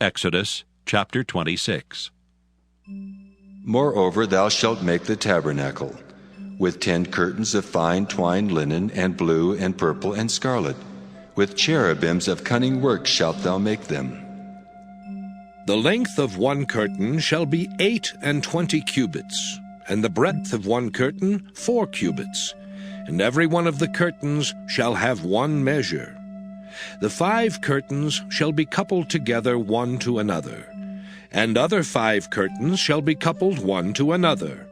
Exodus chapter 26. Moreover, thou shalt make the tabernacle, with 10 curtains of fine twined linen, and blue, and purple, and scarlet. With cherubims of cunning work shalt thou make them. The length of one curtain shall be 28 cubits, and the breadth of one curtain 4 cubits, and every one of the curtains shall have one measure. The 5 curtains shall be coupled together one to another, and other 5 curtains shall be coupled one to another.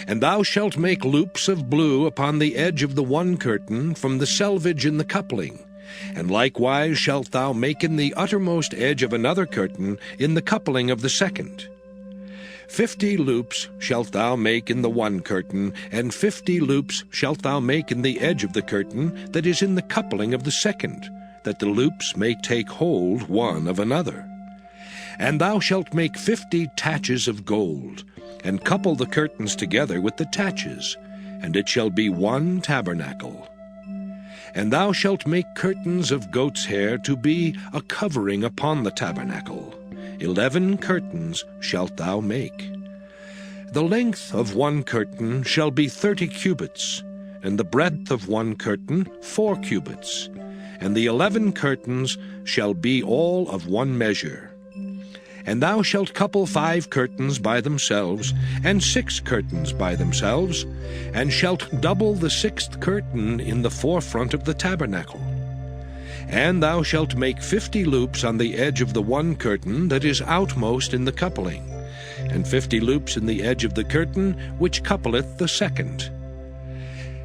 And thou shalt make loops of blue upon the edge of the one curtain from the selvage in the coupling, and likewise shalt thou make in the uttermost edge of another curtain in the coupling of the second. 50 loops shalt thou make in the one curtain, and 50 loops shalt thou make in the edge of the curtain that is in the coupling of the second, that the loops may take hold one of another. And thou shalt make 50 taches of gold, and couple the curtains together with the taches, and it shall be one tabernacle. And thou shalt make curtains of goat's hair to be a covering upon the tabernacle. 11 curtains shalt thou make. The length of one curtain shall be 30 cubits, and the breadth of one curtain 4 cubits, and the 11 curtains shall be all of one measure. And thou shalt couple 5 curtains by themselves, and 6 curtains by themselves, and shalt double the 6th curtain in the forefront of the tabernacle. And thou shalt make 50 loops on the edge of the one curtain that is outmost in the coupling, and 50 loops in the edge of the curtain which coupleth the second.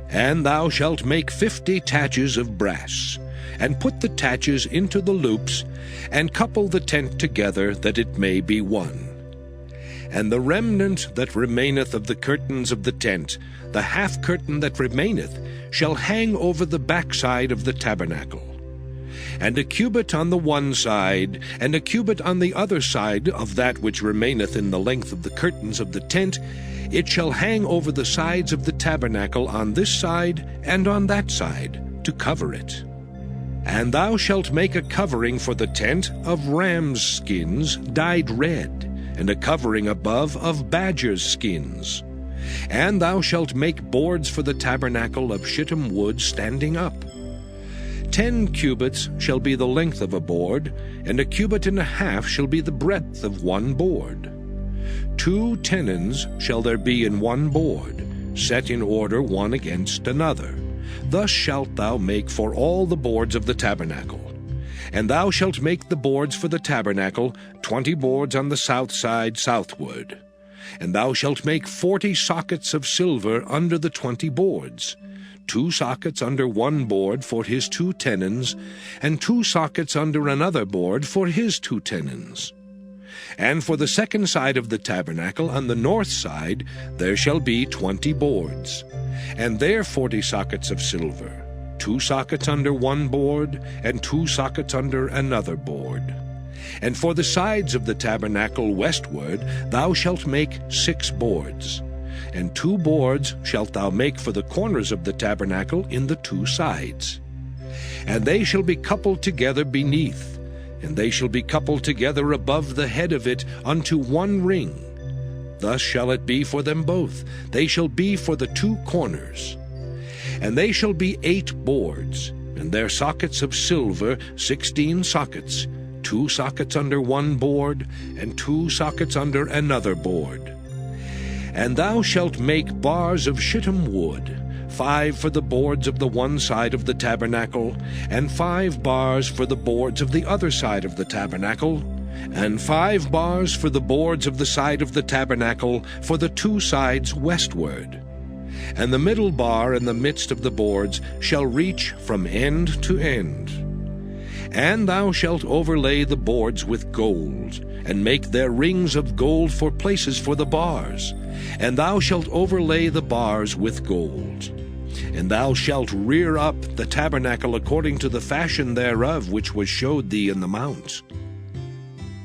And thou shalt make 50 taches of brass, and put the taches into the loops, and couple the tent together, that it may be one. And the remnant that remaineth of the curtains of the tent, the half curtain that remaineth, shall hang over the backside of the tabernacle. And a cubit on the one side, and a cubit on the other side of that which remaineth in the length of the curtains of the tent, it shall hang over the sides of the tabernacle on this side and on that side, to cover it. And thou shalt make a covering for the tent of rams' skins dyed red, and a covering above of badgers' skins. And thou shalt make boards for the tabernacle of shittim wood standing up. 10 cubits shall be the length of a board, and 1.5 cubits shall be the breadth of one board. 2 tenons shall there be in one board, set in order one against another. Thus shalt thou make for all the boards of the tabernacle. And thou shalt make the boards for the tabernacle, 20 boards on the south side southward. And thou shalt make 40 sockets of silver under the 20 boards, 2 sockets under one board for his 2 tenons, and 2 sockets under another board for his 2 tenons. And for the second side of the tabernacle, on the north side, there shall be 20 boards, and there 40 sockets of silver, 2 sockets under one board, and 2 sockets under another board. And for the sides of the tabernacle westward thou shalt make 6 boards, and 2 boards shalt thou make for the corners of the tabernacle in the 2 sides. And they shall be coupled together beneath, and they shall be coupled together above the head of it unto one ring. Thus shall it be for them both. They shall be for the 2 corners. And they shall be 8 boards, and their sockets of silver 16 sockets, 2 sockets under one board, and 2 sockets under another board. And thou shalt make bars of shittim wood, 5 for the boards of the one side of the tabernacle, and 5 bars for the boards of the other side of the tabernacle, and 5 bars for the boards of the side of the tabernacle for the 2 sides westward. And the middle bar in the midst of the boards shall reach from end to end. And thou shalt overlay the boards with gold, and make their rings of gold for places for the bars, and thou shalt overlay the bars with gold. And thou shalt rear up the tabernacle according to the fashion thereof which was showed thee in the mount.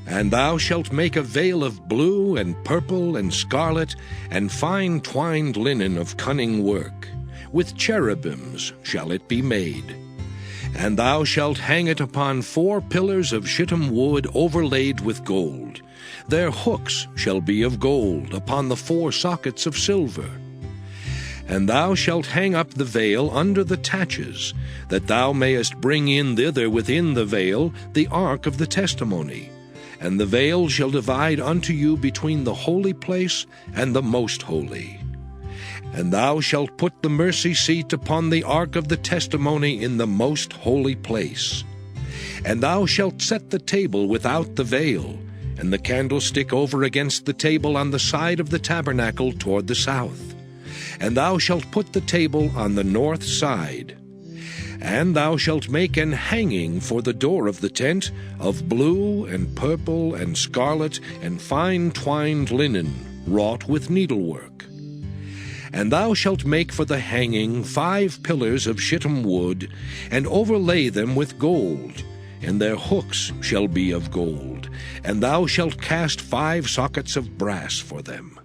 And thou shalt make a veil of blue and purple and scarlet, and fine twined linen of cunning work. With cherubims shall it be made. And thou shalt hang it upon 4 pillars of shittim wood overlaid with gold. Their hooks shall be of gold upon the 4 sockets of silver. And thou shalt hang up the veil under the taches, that thou mayest bring in thither within the veil the ark of the testimony. And the veil shall divide unto you between the holy place and the most holy. And thou shalt put the mercy seat upon the ark of the testimony in the most holy place. And thou shalt set the table without the veil, and the candlestick over against the table on the side of the tabernacle toward the south. And thou shalt put the table on the north side. And thou shalt make an hanging for the door of the tent of blue and purple and scarlet and fine twined linen, wrought with needlework. And thou shalt make for the hanging 5 pillars of shittim wood, and overlay them with gold, and their hooks shall be of gold, and thou shalt cast 5 sockets of brass for them.